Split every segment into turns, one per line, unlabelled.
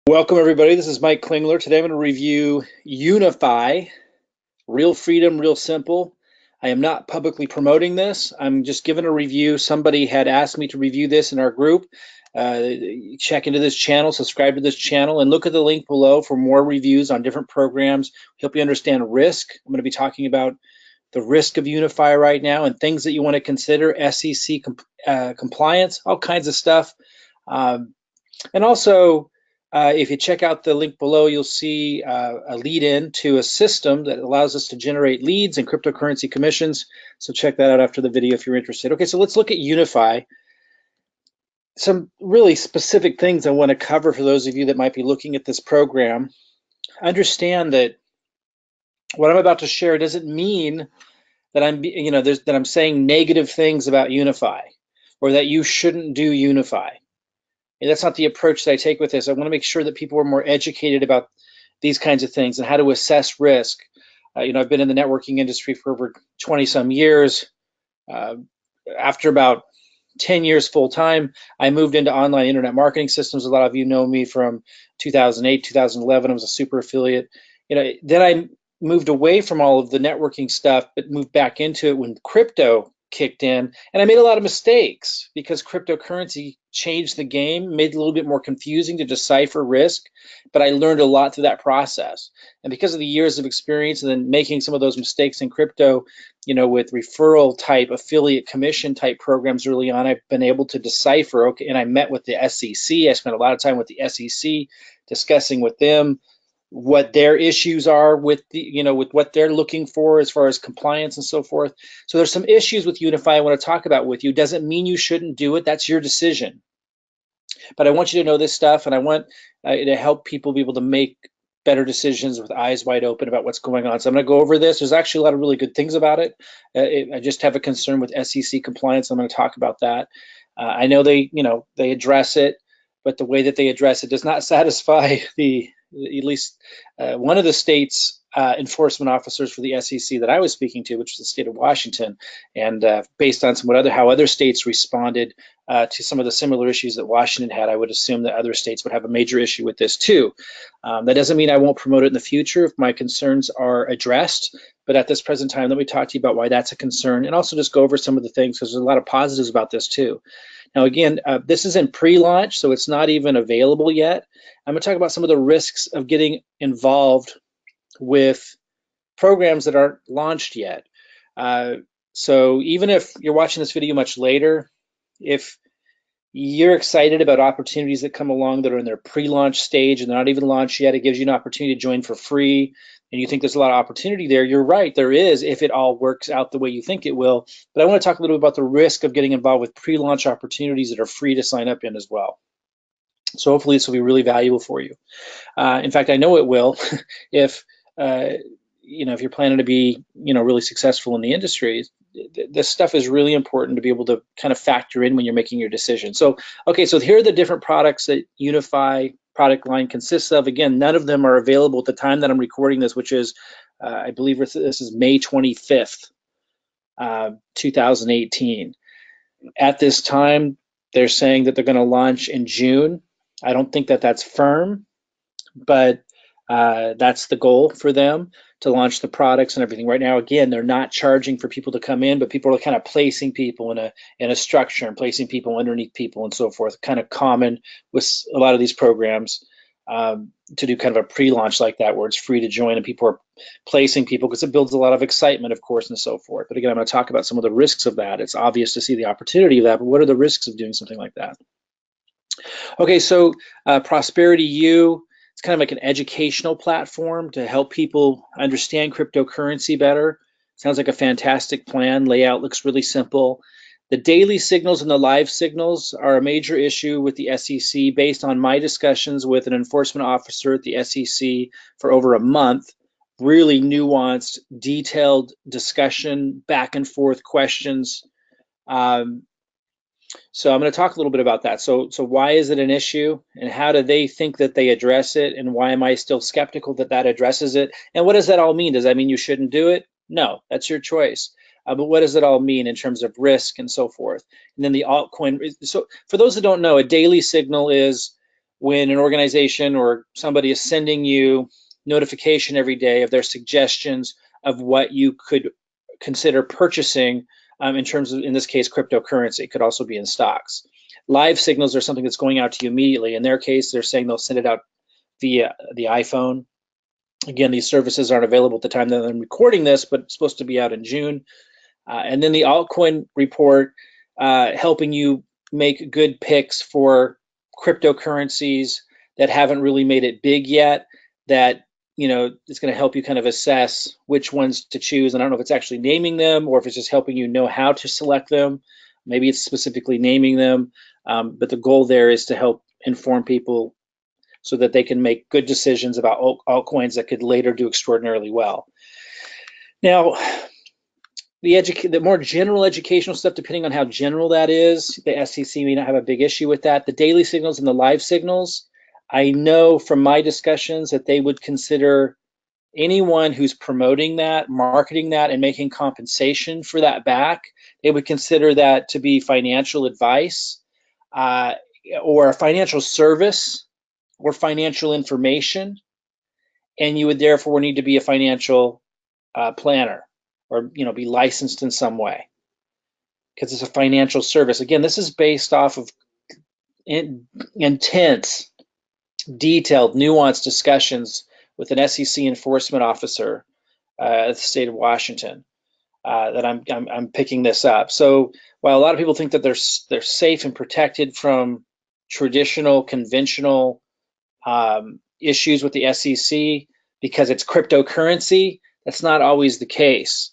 Welcome, everybody. This is Mike Klingler. Today I'm going to review Unifii, Real Freedom, Real Simple. I am not publicly promoting this. I'm just giving a review. Somebody had asked me to review this in our group. Check into this channel, subscribe to this channel, and look at the link below for more reviews on different programs. Help you understand risk. I'm going to be talking about the risk of Unifii right now and things that you want to consider, SEC compliance, all kinds of stuff. And also, if you check out the link below, you'll see a lead in to a system that allows us to generate leads and cryptocurrency commissions. So check that out after the video if you're interested. Okay, so let's look at Unifii. Some really specific things I want to cover for those of you that might be looking at this program. Understand that what I'm about to share doesn't mean that I'm saying negative things about Unifii or that you shouldn't do Unifii. And that's not the approach that I take with this. I want to make sure that people are more educated about these kinds of things and how to assess risk. I've been in the networking industry for over 20 some years. After about 10 years full time, I moved into online internet marketing systems. A lot of you know me from 2008, 2011. I was a super affiliate. Then I moved away from all of the networking stuff, but moved back into it when crypto kicked in, and I made a lot of mistakes because cryptocurrency changed the game, made it a little bit more confusing to decipher risk, but I learned a lot through that process. And because of the years of experience and then making some of those mistakes in crypto, with referral type, affiliate commission type programs early on, I've been able to decipher, okay, and I met with the SEC. I spent a lot of time with the SEC discussing with them what their issues are with with what they're looking for as far as compliance and so forth. So there's some issues with Unifii I want to talk about with you. Doesn't mean you shouldn't do it. That's your decision. But I want you to know this stuff, and I want to help people be able to make better decisions with eyes wide open about what's going on. So I'm going to go over this. There's actually a lot of really good things about it. I just have a concern with SEC compliance. I'm going to talk about that. I know they address it, but the way that they address it does not satisfy at least one of the state's enforcement officers for the SEC that I was speaking to, which is the state of Washington, and based on how other states responded to some of the similar issues that Washington had, I would assume that other states would have a major issue with this too. That doesn't mean I won't promote it in the future if my concerns are addressed, but at this present time, let me talk to you about why that's a concern and also just go over some of the things because there's a lot of positives about this too. Now, again, this is in pre-launch, so it's not even available yet. I'm going to talk about some of the risks of getting involved with programs that aren't launched yet. So even if you're watching this video much later, if you're excited about opportunities that come along that are in their pre-launch stage and they're not even launched yet, it gives you an opportunity to join for free, and you think there's a lot of opportunity there, you're right, there is, if it all works out the way you think it will. But I want to talk a little bit about the risk of getting involved with pre-launch opportunities that are free to sign up in as well. So hopefully this will be really valuable for you. In fact, I know it will if if you're planning to be really successful in the industry. This stuff is really important to be able to kind of factor in when you're making your decision. So, okay, so here are the different products that Unifii product line consists of. Again, none of them are available at the time that I'm recording this, which is, I believe this is May 25th, 2018. At this time, they're saying that they're going to launch in June. I don't think that that's firm, but that's the goal for them, to launch the products and everything. Right now, again, they're not charging for people to come in, but people are kind of placing people in a structure and placing people underneath people and so forth. Kind of common with a lot of these programs to do kind of a pre-launch like that, where it's free to join and people are placing people, because it builds a lot of excitement, of course, and so forth. But again, I'm going to talk about some of the risks of that. It's obvious to see the opportunity of that, but what are the risks of doing something like that? Okay, so Prosperity U, it's kind of like an educational platform to help people understand cryptocurrency better. Sounds like a fantastic plan. Layout looks really simple. The daily signals and the live signals are a major issue with the SEC based on my discussions with an enforcement officer at the SEC for over a month. Really nuanced, detailed discussion, back and forth questions. So I'm going to talk a little bit about that. So why is it an issue, and how do they think that they address it, and why am I still skeptical that that addresses it? And what does that all mean? Does that mean you shouldn't do it? No, that's your choice. But what does it all mean in terms of risk and so forth? And then the altcoin. So for those that don't know, a daily signal is when an organization or somebody is sending you notification every day of their suggestions of what you could consider purchasing in terms of, in this case, cryptocurrency. It could also be in stocks. Live signals are something that's going out to you immediately. In their case, they're saying they'll send it out via the iPhone. Again, these services aren't available at the time that I'm recording this, but it's supposed to be out in June. And then the altcoin report, helping you make good picks for cryptocurrencies that haven't really made it big yet, that it's going to help you kind of assess which ones to choose. And I don't know if it's actually naming them or if it's just helping you know how to select them. Maybe it's specifically naming them, but the goal there is to help inform people so that they can make good decisions about altcoins that could later do extraordinarily well. Now, the more general educational stuff, depending on how general that is, the SEC may not have a big issue with that. The daily signals and the live signals, I know from my discussions that they would consider anyone who's promoting that, marketing that, and making compensation for that back, they would consider that to be financial advice or a financial service or financial information, and you would therefore need to be a financial planner or be licensed in some way because it's a financial service. Again, this is based off of intense, detailed, nuanced discussions with an SEC enforcement officer at the state of Washington that I'm picking this up. So while a lot of people think that they're safe and protected from traditional, conventional issues with the SEC because it's cryptocurrency, that's not always the case.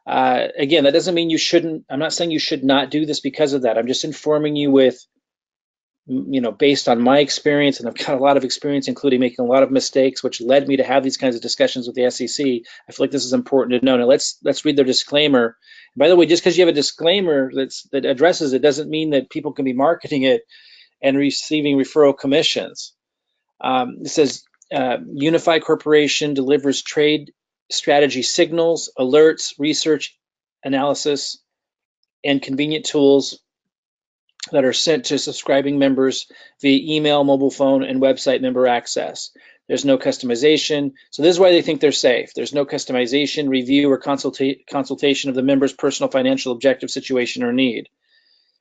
Again, that doesn't mean you shouldn't. I'm not saying you should not do this because of that. I'm just informing you with, based on my experience, and I've got a lot of experience, including making a lot of mistakes, which led me to have these kinds of discussions with the SEC. I feel like this is important to know. Now let's read their disclaimer. By the way, just because you have a disclaimer that addresses it doesn't mean that people can be marketing it and receiving referral commissions. It says Unifii Corporation delivers trade strategy signals, alerts, research, analysis, and convenient tools that are sent to subscribing members via email, mobile phone, and website member access. There's no customization. So this is why they think they're safe. There's no customization, review, or consultation of the member's personal financial objective, situation, or need.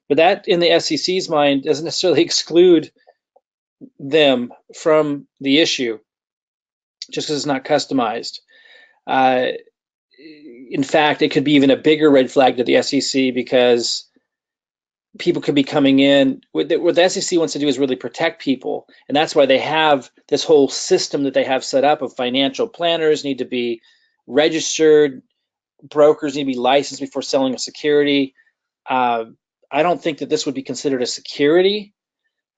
But that, in the SEC's mind, doesn't necessarily exclude them from the issue just because it's not customized. In fact, it could be even a bigger red flag to the SEC because people could be coming in. What the SEC wants to do is really protect people, and that's why they have this whole system that they have set up of financial planners need to be registered, brokers need to be licensed before selling a security. I don't think that this would be considered a security.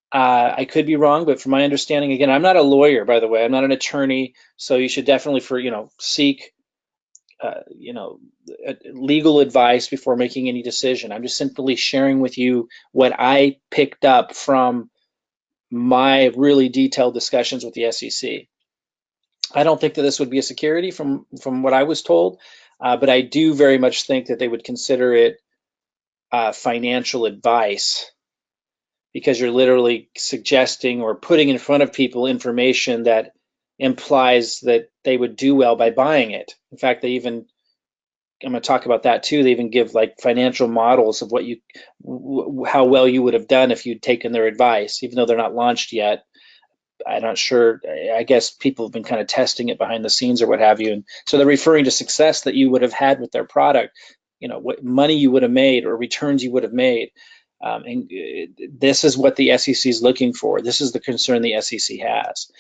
I could be wrong, but from my understanding, again, I'm not a lawyer, by the way. I'm not an attorney, so you should definitely seek legal advice before making any decision. I'm just simply sharing with you what I picked up from my really detailed discussions with the SEC. I don't think that this would be a security from what I was told, but I do very much think that they would consider it financial advice, because you're literally suggesting or putting in front of people information that implies that they would do well by buying it. In fact, I'm going to talk about that too. They even give like financial models of how well you would have done if you'd taken their advice, even though they're not launched yet. I'm not sure. I guess people have been kind of testing it behind the scenes or what have you. And so they're referring to success that you would have had with their product, what money you would have made or returns you would have made. And this is what the SEC is looking for. This is the concern the SEC has.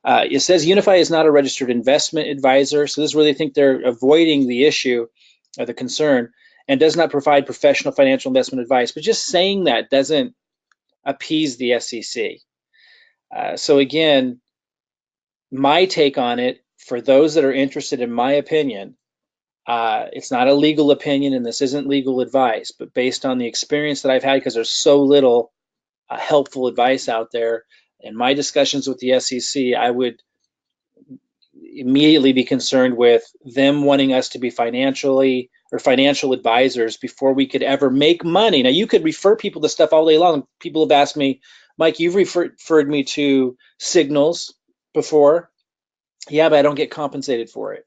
It says Unifii is not a registered investment advisor, so this is where they think they're avoiding the issue or the concern, and does not provide professional financial investment advice. But just saying that doesn't appease the SEC. So again, my take on it, for those that are interested in my opinion, it's not a legal opinion and this isn't legal advice, but based on the experience that I've had, because there's so little helpful advice out there, in my discussions with the SEC, I would immediately be concerned with them wanting us to be financial advisors before we could ever make money. Now, you could refer people to stuff all day long. People have asked me, Mike, you've referred me to signals before. Yeah, but I don't get compensated for it.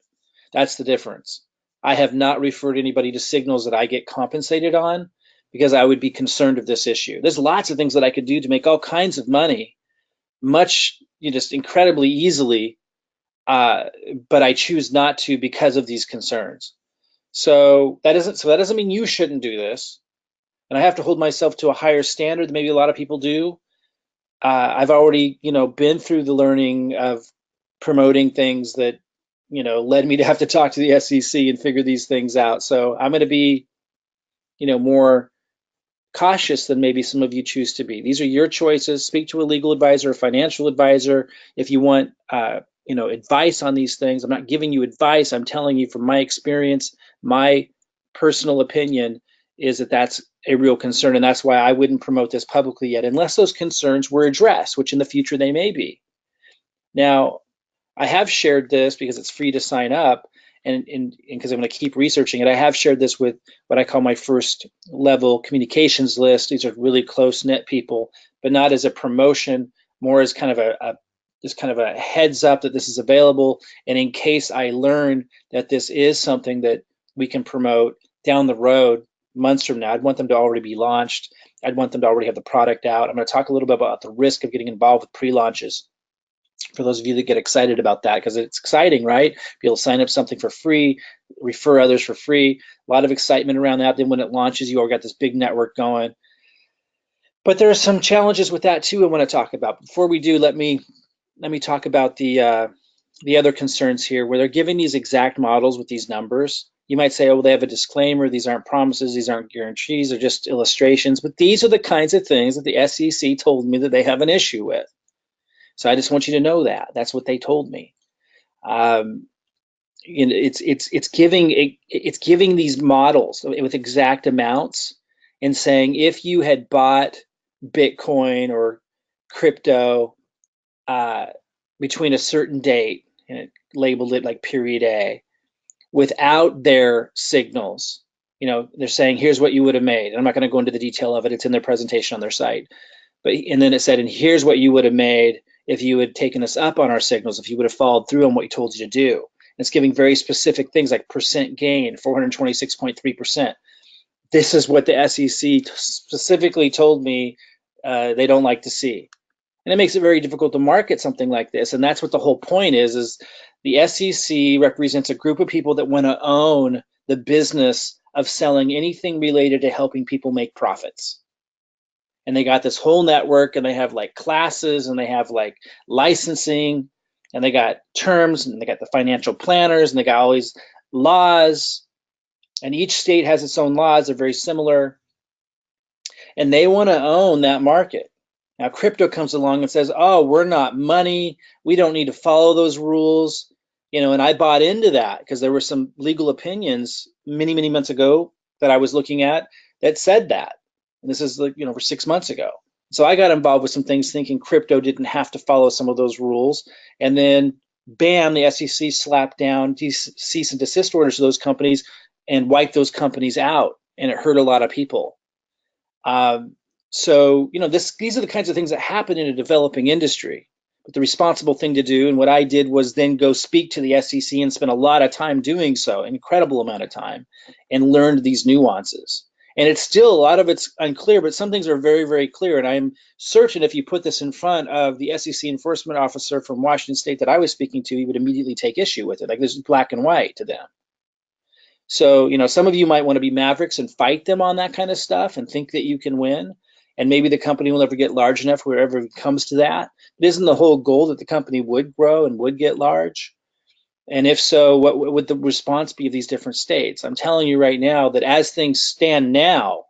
That's the difference. I have not referred anybody to signals that I get compensated on because I would be concerned of this issue. There's lots of things that I could do to make all kinds of money, much, just incredibly easily, uh, but I choose not to because of these concerns. So that doesn't mean you shouldn't do this, and I have to hold myself to a higher standard than maybe a lot of people do. I've already, been through the learning of promoting things that, led me to have to talk to the SEC and figure these things out. So I'm going to be, more cautious than maybe some of you choose to be. These are your choices. Speak to a legal advisor, a financial advisor, if you want, advice on these things. I'm not giving you advice. I'm telling you from my experience, my personal opinion is that that's a real concern, and that's why I wouldn't promote this publicly yet, unless those concerns were addressed, which in the future they may be. Now, I have shared this because it's free to sign up, and because I'm going to keep researching it. I have shared this with what I call my first level communications list. These are really close knit people, but not as a promotion, more as kind of a heads up that this is available. And in case I learn that this is something that we can promote down the road, months from now, I'd want them to already be launched. I'd want them to already have the product out. I'm going to talk a little bit about the risk of getting involved with pre-launches, for those of you that get excited about that, because it's exciting, right? Be able to sign up something for free, refer others for free. A lot of excitement around that. Then when it launches, you already got this big network going. But there are some challenges with that too I want to talk about. Before we do, let me talk about the other concerns here, where they're giving these exact models with these numbers. You might say, oh, well, they have a disclaimer. These aren't promises. These aren't guarantees. They're just illustrations. But these are the kinds of things that the SEC told me that they have an issue with. So I just want you to know that. That's what they told me. It's giving these models with exact amounts and saying if you had bought Bitcoin or crypto between a certain date, and it labeled it like period A, without their signals, they're saying here's what you would have made. And I'm not going to go into the detail of it. It's in their presentation on their site. And then it said, and here's what you would have made if you had taken us up on our signals, if you would have followed through on what we told you to do. And it's giving very specific things like percent gain, 426.3%. This is what the SEC specifically told me they don't like to see. And it makes it very difficult to market something like this. And that's what the whole point is the SEC represents a group of people that want to own the business of selling anything related to helping people make profits. And they got this whole network, and they have like classes, and they have like licensing, and they got terms, and they got the financial planners, and they got all these laws, and each state has its own laws. They're very similar, and they want to own that market. Now crypto comes along and says, oh, we're not money, we don't need to follow those rules, and I bought into that because there were some legal opinions many months ago that I was looking at that said that. And this is for 6 months ago. So I got involved with some things thinking crypto didn't have to follow some of those rules. And then bam, the SEC slapped down cease and desist orders to those companies and wiped those companies out. And it hurt a lot of people. So these are the kinds of things that happen in a developing industry. But the responsible thing to do, and what I did, was then go speak to the SEC and spend a lot of time doing so, an incredible amount of time, and learned these nuances. And it's still, a lot of it's unclear, but some things are very clear. And I'm certain if you put this in front of the SEC enforcement officer from Washington State that I was speaking to, he would immediately take issue with it. Like, this is black and white to them. So, some of you might want to be mavericks and fight them on that kind of stuff and think that you can win. And maybe the company will never get large enough wherever it comes to that. But isn't the whole goal that the company would grow and would get large? And if so, what would the response be of these different states? I'm telling you right now that as things stand now,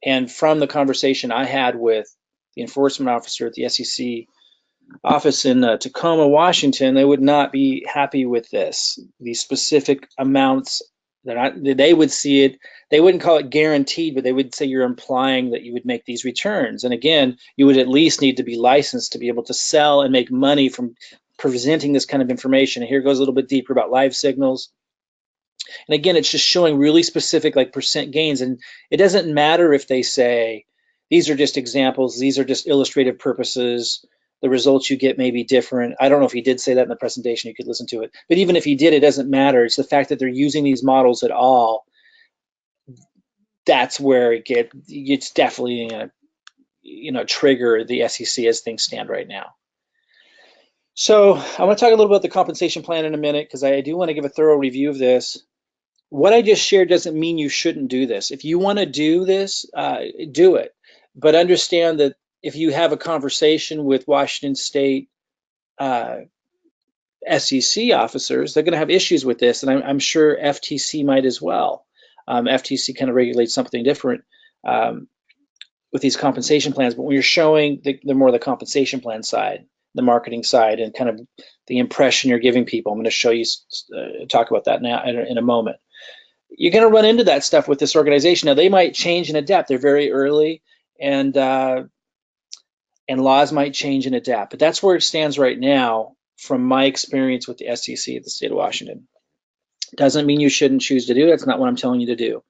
and from the conversation I had with the enforcement officer at the SEC office in Tacoma, Washington, they would not be happy with this. These specific amounts, they would see it, they wouldn't call it guaranteed, but they would say you're implying that you would make these returns. And again, you would at least need to be licensed to be able to sell and make money from presenting this kind of information. And here goes a little bit deeper about live signals. And again, it's just showing really specific like percent gains. And it doesn't matter if they say These are just examples. These are just illustrative purposes. The results you get may be different. I don't know if he did say that in the presentation. You could listen to it. But even if he did, it doesn't matter. It's the fact that they're using these models at all. That's where it's definitely going to trigger the SEC as things stand right now. So I want to talk a little about the compensation plan in a minute, because I do want to give a thorough review of this. What I just shared doesn't mean you shouldn't do this. If you want to do this, do it. But understand that if you have a conversation with Washington State SEC officers, they're going to have issues with this, and I'm sure FTC might as well. FTC kind of regulates something different with these compensation plans, but when you're showing the more the compensation plan side, the marketing side, and kind of the impression you're giving people, I'm going to show you, talk about that now in a moment. You're going to run into that stuff with this organization. Now, they might change and adapt. They're very early, and laws might change and adapt. But that's where it stands right now from my experience with the SEC at the state of Washington. Doesn't mean you shouldn't choose to do it. That's not what I'm telling you to do.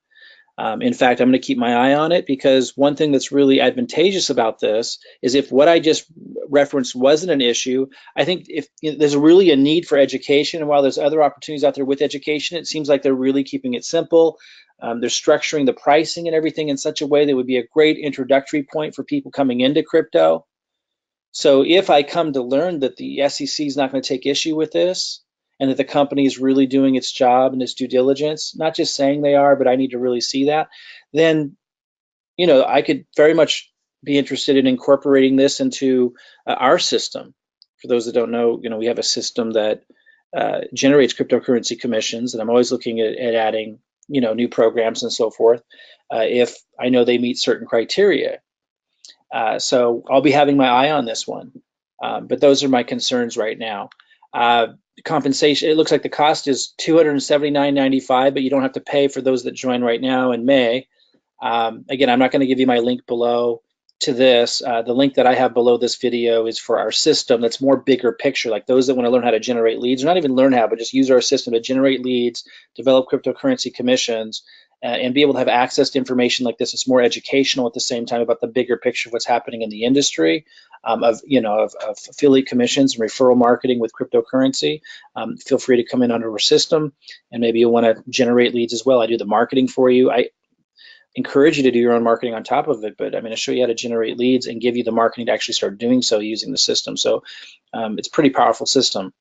In fact, I'm going to keep my eye on it, because one thing that's really advantageous about this is if what I just referenced wasn't an issue, I think if there's really a need for education, and while there's other opportunities out there with education, it seems like they're really keeping it simple. They're structuring the pricing and everything in such a way that would be a great introductory point for people coming into crypto. So if I come to learn that the SEC is not going to take issue with this, and that the company is really doing its job and its due diligence, not just saying they are, but I need to really see that, then, I could very much be interested in incorporating this into our system. For those that don't know, we have a system that generates cryptocurrency commissions, and I'm always looking at adding, new programs and so forth, if I know they meet certain criteria. So I'll be having my eye on this one. But those are my concerns right now. Compensation, it looks like the cost is $279.95, but you don't have to pay for those that join right now in May. Again, I'm not going to give you my link below to this. The link that I have below this video is for our system that's more bigger picture, like those that want to learn how to generate leads, or not even learn how, but just use our system to generate leads, develop cryptocurrency commissions, and be able to have access to information like this. It's more educational at the same time about the bigger picture of what's happening in the industry, of affiliate commissions and referral marketing with cryptocurrency. Feel free to come in under our system, and maybe you'll want to generate leads as well. I do the marketing for you. I encourage you to do your own marketing on top of it, but I'm going to show you how to generate leads and give you the marketing to actually start doing so using the system. So it's a pretty powerful system.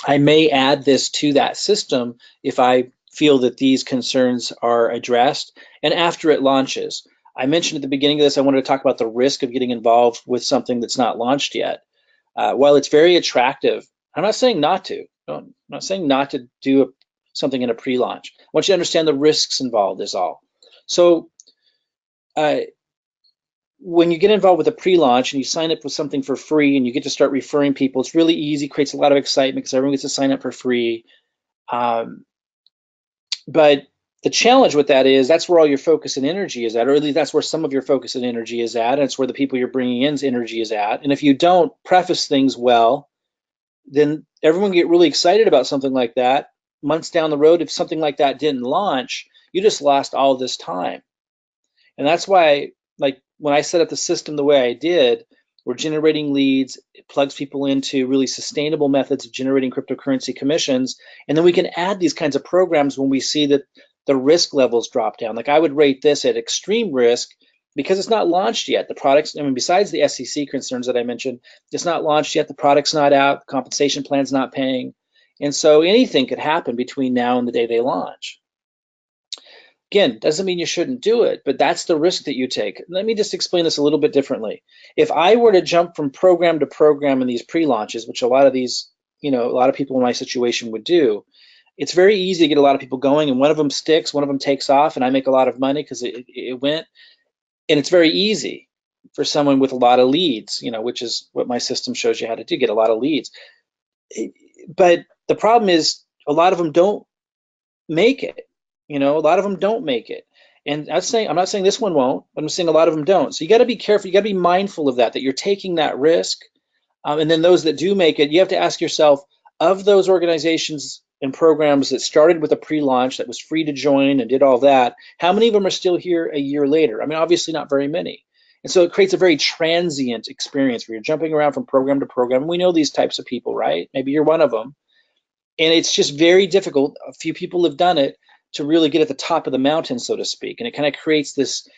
I may add this to that system if I feel that these concerns are addressed, and after it launches. I mentioned at the beginning of this, I wanted to talk about the risk of getting involved with something that's not launched yet. While it's very attractive, I'm not saying not to. No, I'm not saying not to do something in a pre-launch. I want you to understand the risks involved is all. So when you get involved with a pre-launch and you sign up with something for free and you get to start referring people, it's really easy, creates a lot of excitement because everyone gets to sign up for free. But the challenge with that is that's where all your focus and energy is at, or at least that's where some of your focus and energy is at, and it's where the people you're bringing in's energy is at. And if you don't preface things well, then everyone get really excited about something like that. Months down the road, if something like that didn't launch, you just lost all this time. And that's why, like, when I set up the system the way I did, we're generating leads, it plugs people into really sustainable methods of generating cryptocurrency commissions, and then we can add these kinds of programs when we see that the risk levels drop down. Like I would rate this at extreme risk because it's not launched yet. The products, besides the SEC concerns that I mentioned, it's not launched yet, the product's not out, the compensation plan's not paying, and so anything could happen between now and the day they launch. Again, doesn't mean you shouldn't do it, but that's the risk that you take. Let me just explain this a little bit differently. If I were to jump from program to program in these pre-launches, which a lot of people in my situation would do, it's very easy to get a lot of people going, and one of them sticks, one of them takes off, and I make a lot of money because it went. And it's very easy for someone with a lot of leads, which is what my system shows you how to do, get a lot of leads. But the problem is a lot of them don't make it. A lot of them don't make it. And I'm not saying this one won't, but I'm saying a lot of them don't. So you got to be careful. You got to be mindful of that you're taking that risk. And then those that do make it, you have to ask yourself, of those organizations and programs that started with a pre-launch that was free to join and did all that, how many of them are still here a year later? Obviously not very many. And so it creates a very transient experience where you're jumping around from program to program. And we know these types of people, right? Maybe you're one of them. And it's just very difficult. A few people have done it to really get at the top of the mountain, so to speak. And it kind of creates this,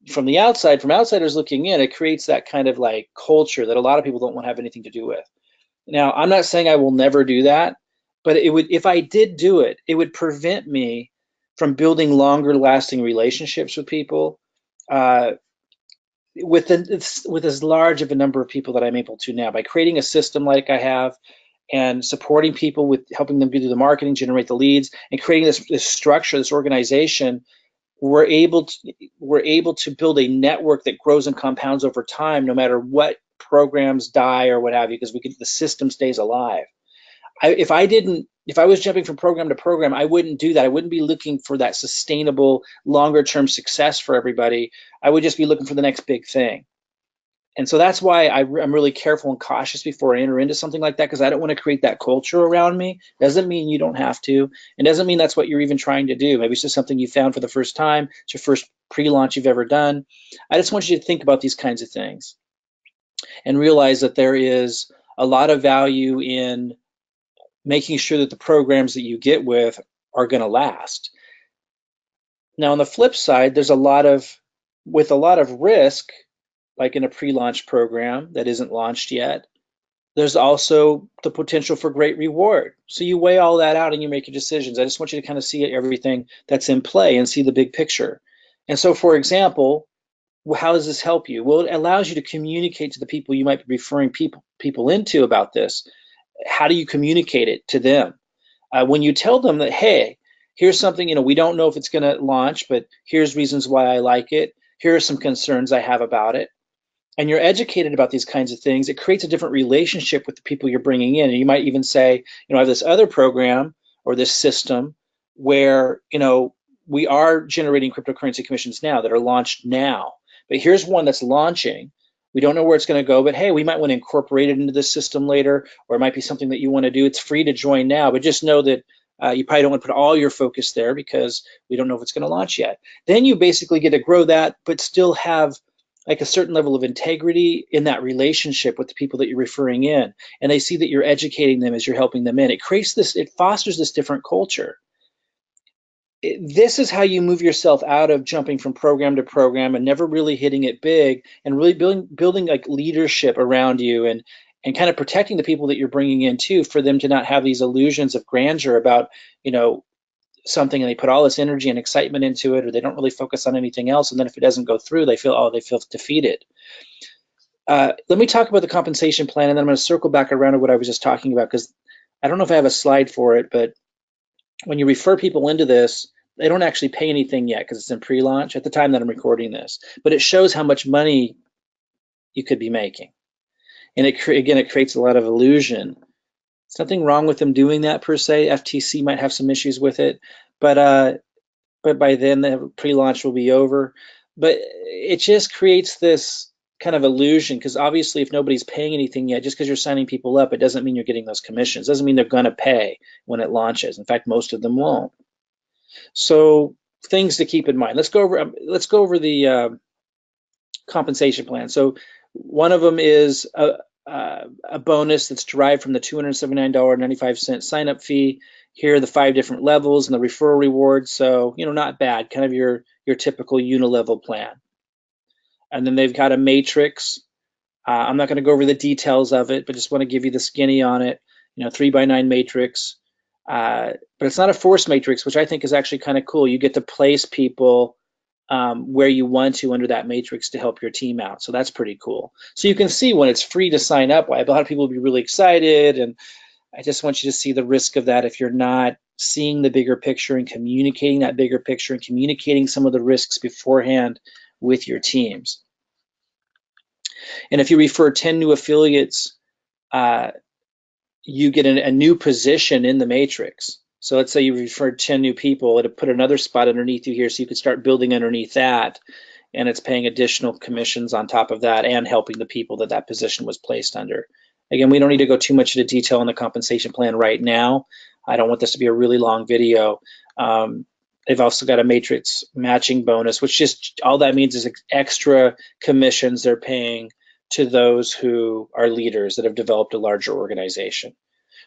from the outside, from outsiders looking in, it creates that kind of like culture that a lot of people don't want to have anything to do with. Now, I'm not saying I will never do that, but it would, if I did do it, it would prevent me from building longer lasting relationships with people uh, with as large of a number of people that I'm able to now, by creating a system like I have and supporting people with helping them do the marketing, generate the leads, and creating this structure, this organization. We're able to build a network that grows and compounds over time, no matter what programs die or what have you, because the system stays alive. If I was jumping from program to program, I wouldn't do that. I wouldn't be looking for that sustainable, longer term success for everybody. I would just be looking for the next big thing. And so that's why I'm really careful and cautious before I enter into something like that, because I don't want to create that culture around me. Doesn't mean you don't have to. It doesn't mean that's what you're even trying to do. Maybe it's just something you found for the first time. It's your first pre-launch you've ever done. I just want you to think about these kinds of things and realize that there is a lot of value in making sure that the programs that you get with are going to last. Now, on the flip side, there's a lot of risk, like in a pre-launch program that isn't launched yet. There's also the potential for great reward. So you weigh all that out and you make your decisions. I just want you to kind of see everything that's in play and see the big picture. And so, for example, how does this help you? Well, it allows you to communicate to the people you might be referring people into about this. How do you communicate it to them? When you tell them that, hey, here's something, we don't know if it's going to launch, but here's reasons why I like it. Here are some concerns I have about it. And you're educated about these kinds of things, it creates a different relationship with the people you're bringing in. And you might even say, I have this other program or this system where, we are generating cryptocurrency commissions now that are launched now. But here's one that's launching. We don't know where it's going to go, but hey, we might want to incorporate it into this system later, or it might be something that you want to do. It's free to join now, but just know that you probably don't want to put all your focus there because we don't know if it's going to launch yet. Then you basically get to grow that, but still have like a certain level of integrity in that relationship with the people that you're referring in, and they see that you're educating them as you're helping them in. It fosters this different culture. This is how you move yourself out of jumping from program to program and never really hitting it big, and really building like leadership around you, and kind of protecting the people that you're bringing in too, for them to not have these illusions of grandeur about something, and they put all this energy and excitement into it, or they don't really focus on anything else, and then if it doesn't go through, they feel defeated. Let me talk about the compensation plan, and then I'm going to circle back around to what I was just talking about, because I don't know if I have a slide for it, but when you refer people into this, they don't actually pay anything yet because it's in pre-launch at the time that I'm recording this, but it shows how much money you could be making. And it creates a lot of illusion. There's nothing wrong with them doing that per se. FTC might have some issues with it, but by then the pre-launch will be over. But it just creates this kind of illusion, because obviously if nobody's paying anything yet, just because you're signing people up, it doesn't mean you're getting those commissions. It doesn't mean they're going to pay when it launches. In fact, most of them won't. So things to keep in mind. Let's go over the compensation plan. So one of them is a bonus that's derived from the $279.95 sign-up fee. Here are the 5 different levels and the referral rewards. So, not bad, kind of your typical unilevel plan. And then they've got a matrix. I'm not going to go over the details of it, but just want to give you the skinny on it. 3x9 matrix. But it's not a force matrix, which I think is actually kind of cool. You get to place people where you want to under that matrix to help your team out. So that's pretty cool. So you can see when it's free to sign up, why a lot of people will be really excited. And I just want you to see the risk of that if you're not seeing the bigger picture and communicating that bigger picture and communicating some of the risks beforehand with your teams. And if you refer 10 new affiliates, you get a new position in the matrix. So let's say you referred 10 new people, it'll put another spot underneath you here, so you could start building underneath that, and it's paying additional commissions on top of that and helping the people that position was placed under. Again, we don't need to go too much into detail on the compensation plan right now. I don't want this to be a really long video, They've also got a matrix matching bonus, which just all that means is extra commissions they're paying to those who are leaders that have developed a larger organization.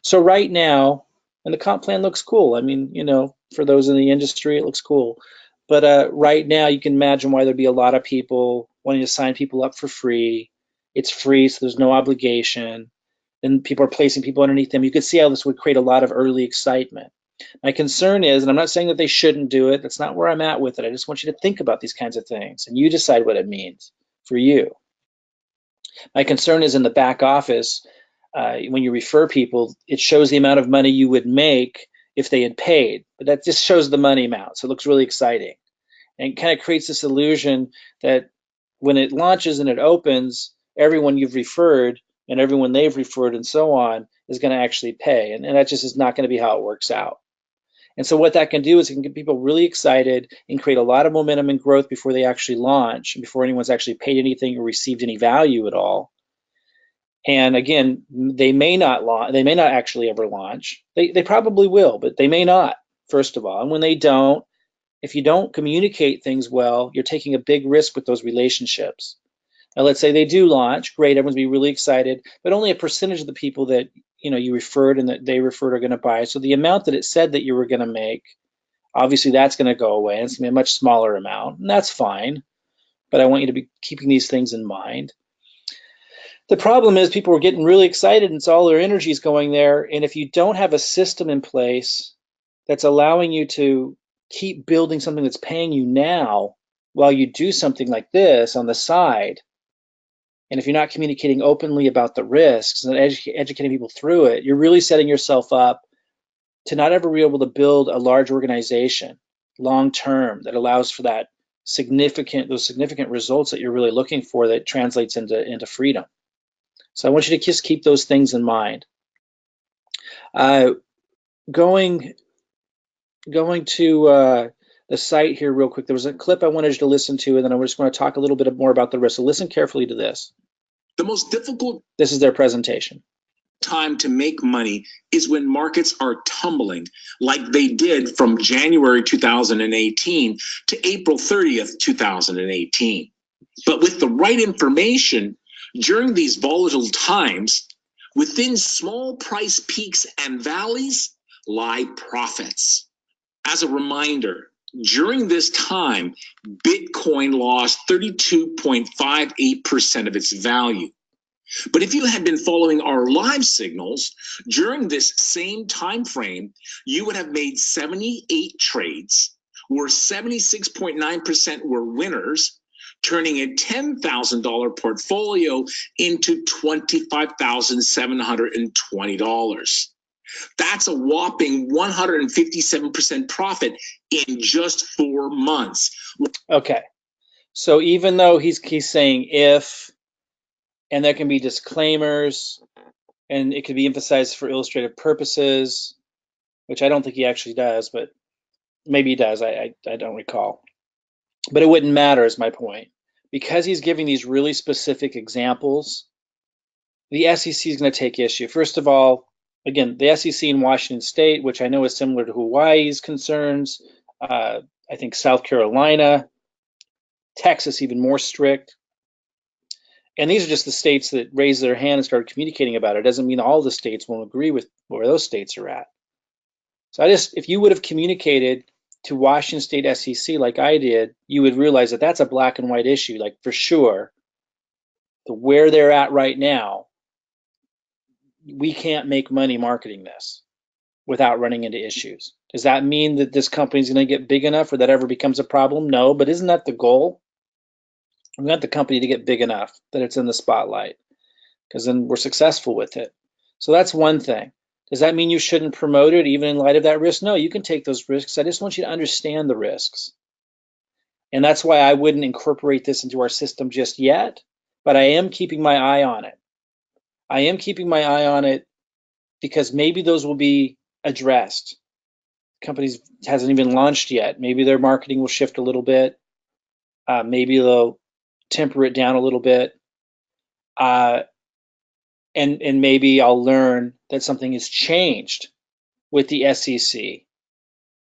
So right now, and the comp plan looks cool. I mean, for those in the industry, it looks cool. But right now, you can imagine why there'd be a lot of people wanting to sign people up for free. It's free, so there's no obligation. And people are placing people underneath them. You could see how this would create a lot of early excitement. My concern is, and I'm not saying that they shouldn't do it, that's not where I'm at with it. I just want you to think about these kinds of things, and you decide what it means for you. My concern is in the back office, when you refer people, it shows the amount of money you would make if they had paid, but that just shows the money amount, so it looks really exciting. And it kind of creates this illusion that when it launches and it opens, everyone you've referred and everyone they've referred and so on is going to actually pay, and that just is not going to be how it works out. And so what that can do is it can get people really excited and create a lot of momentum and growth before they actually launch, before anyone's actually paid anything or received any value at all. And again, they may not launch, they may not actually ever launch. They probably will, but they may not, first of all. And when they don't, if you don't communicate things well, you're taking a big risk with those relationships. Now, let's say they do launch, great, everyone's be really excited, but only a percentage of the people that you referred and that they referred are going to buy. So the amount that it said that you were going to make, obviously that's going to go away. And it's going to be a much smaller amount, and that's fine. But I want you to be keeping these things in mind. The problem is people are getting really excited, and so all their energy is going there. And if you don't have a system in place that's allowing you to keep building something that's paying you now while you do something like this on the side, and if you're not communicating openly about the risks and educating people through it, you're really setting yourself up to not ever be able to build a large organization long term that allows for those significant results that you're really looking for, that translates into freedom. So I want you to just keep those things in mind. Going to the site here real quick, there was a clip I wanted you to listen to, and then I just want to talk a little bit more about the risk. So listen carefully to this.
The most difficult
This is their presentation.
time to make money is when markets are tumbling, like they did from January 2018 to April 30th, 2018. But with the right information during these volatile times, within small price peaks and valleys lie profits. As a reminder, during this time, Bitcoin lost 32.58% of its value. But if you had been following our live signals during this same time frame, you would have made 78 trades, where 76.9% were winners, turning a $10,000 portfolio into $25,720. That's a whopping 157% profit in just 4 months.
Okay, so even though he's saying if, and there can be disclaimers, and it could be emphasized for illustrative purposes, which I don't think he actually does, but maybe he does. I don't recall. But it wouldn't matter, is my point. Because he's giving these really specific examples, the SEC is going to take issue. First of all, again, the SEC in Washington State, which I know is similar to Hawaii's concerns, I think South Carolina, Texas, even more strict. And these are just the states that raised their hand and started communicating about it. It doesn't mean all the states won't agree with where those states are at. So if you would have communicated to Washington State SEC like I did, you would realize that that's a black and white issue, like for sure. Where they're at right now, we can't make money marketing this without running into issues. Does that mean that this company is going to get big enough or that ever becomes a problem? No, but isn't that the goal? We want the company to get big enough that it's in the spotlight, because then we're successful with it. So that's one thing. Does that mean you shouldn't promote it even in light of that risk? No, you can take those risks. I just want you to understand the risks. And that's why I wouldn't incorporate this into our system just yet, but I am keeping my eye on it. I am keeping my eye on it because maybe those will be addressed. Companies hasn't even launched yet. Maybe their marketing will shift a little bit. Maybe they'll temper it down a little bit. And maybe I'll learn that something has changed with the SEC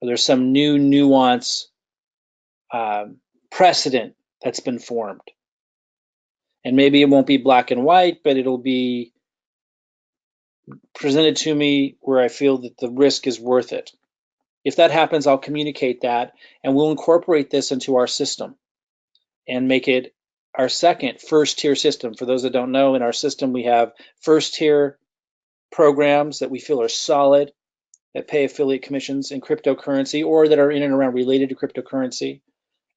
or there's some new nuance precedent that's been formed. And maybe it won't be black and white, but it'll be presented to me where I feel that the risk is worth it. If that happens, I'll communicate that, and we'll incorporate this into our system and make it our second first-tier system. For those that don't know, in our system, we have first-tier programs that we feel are solid, that pay affiliate commissions in cryptocurrency or that are in and around related to cryptocurrency.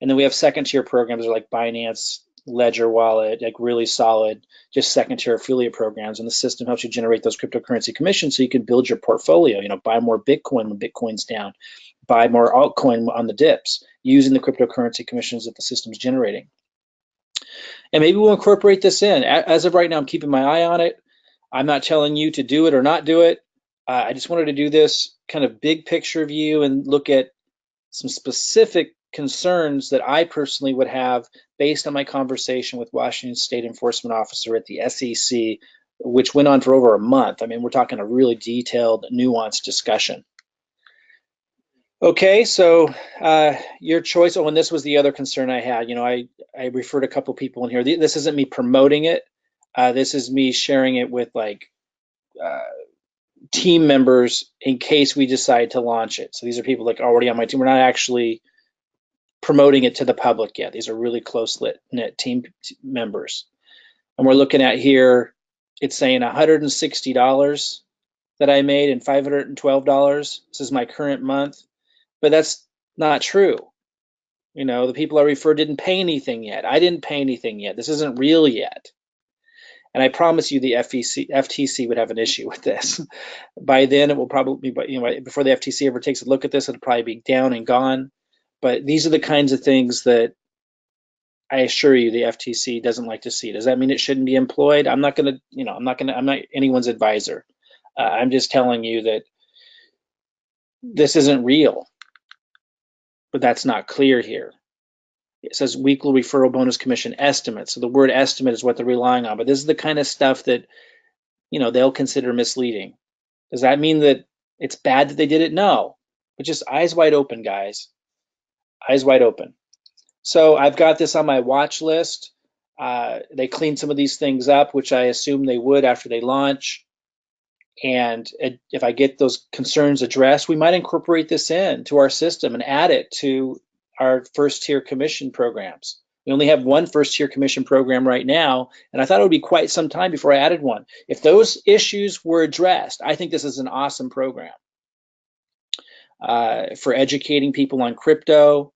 And then we have second-tier programs like Binance, Ledger Wallet, like really solid, just second-tier affiliate programs. And the system helps you generate those cryptocurrency commissions so you can build your portfolio, buy more Bitcoin when Bitcoin's down, buy more altcoin on the dips using the cryptocurrency commissions that the system's generating. And maybe we'll incorporate this in. As of right now, I'm keeping my eye on it. I'm not telling you to do it or not do it. I just wanted to do this kind of big picture view and look at some specific concerns that I personally would have based on my conversation with Washington State Enforcement Officer at the SEC, which went on for over a month. I mean, we're talking a really detailed, nuanced discussion. Okay, so your choice. Oh, and this was the other concern I had. I referred a couple people in here. This isn't me promoting it. This is me sharing it with team members in case we decide to launch it. So these are people like already on my team. We're not actually promoting it to the public yet. These are really close-knit team members. And we're looking at here, it's saying $160 that I made and $512. This is my current month. But that's not true. The people I referred didn't pay anything yet. I didn't pay anything yet. This isn't real yet. And I promise you the FTC would have an issue with this. By then, it will probably be, before the FTC ever takes a look at this, it'll probably be down and gone. But these are the kinds of things that I assure you the FTC doesn't like to see. Does that mean it shouldn't be employed? I'm not anyone's advisor. I'm just telling you that this isn't real. But that's not clear here. It says weekly referral bonus commission estimate. So the word estimate is what they're relying on. But this is the kind of stuff that, they'll consider misleading. Does that mean that it's bad that they did it? No. But just eyes wide open, guys. Eyes wide open. So I've got this on my watch list. They cleaned some of these things up, which I assume they would after they launch. And if I get those concerns addressed, we might incorporate this into our system and add it to our first-tier commission programs. We only have one first-tier commission program right now, and I thought it would be quite some time before I added one. If those issues were addressed, I think this is an awesome program for educating people on crypto.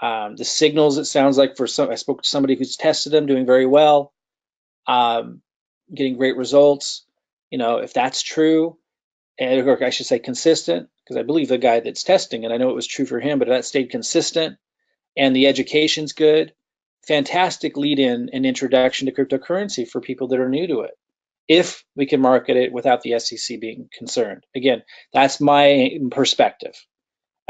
The signals, it sounds like, I spoke to somebody who's tested them, doing very well, getting great results. If that's true, or I should say consistent, because I believe the guy that's testing it, I know it was true for him, but if that stayed consistent and the education's good, fantastic lead-in and introduction to cryptocurrency for people that are new to it, if we can market it without the SEC being concerned. Again, that's my perspective.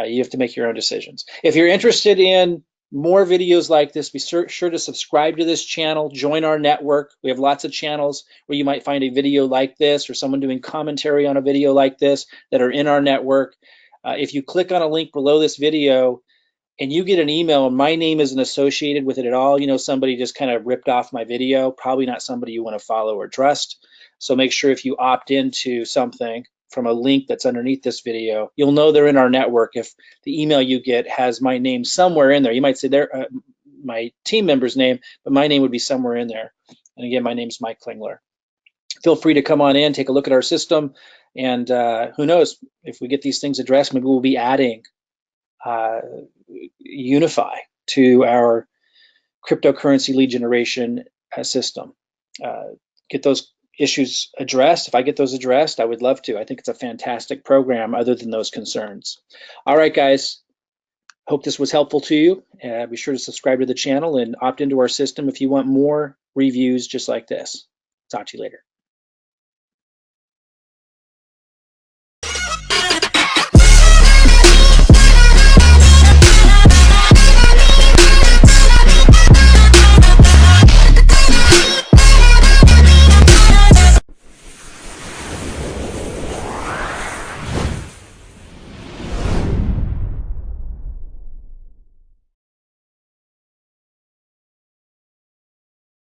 You have to make your own decisions. If you're interested in more videos like this, be sure to subscribe to this channel, join our network. We have lots of channels where you might find a video like this or someone doing commentary on a video like this that are in our network. If you click on a link below this video and you get an email and my name isn't associated with it at all, somebody just kind of ripped off my video, probably not somebody you want to follow or trust. So make sure if you opt into something from a link that's underneath this video, you'll know they're in our network if the email you get has my name somewhere in there. You might say my team member's name, but my name would be somewhere in there. And again, my name's Mike Klingler. Feel free to come on in, take a look at our system, and who knows, if we get these things addressed, maybe we'll be adding Unifii to our cryptocurrency lead generation system. Get those issues addressed. If I get those addressed, I would love to. I think it's a fantastic program other than those concerns. All right, guys. Hope this was helpful to you. Be sure to subscribe to the channel and opt into our system if you want more reviews just like this. Talk to you later.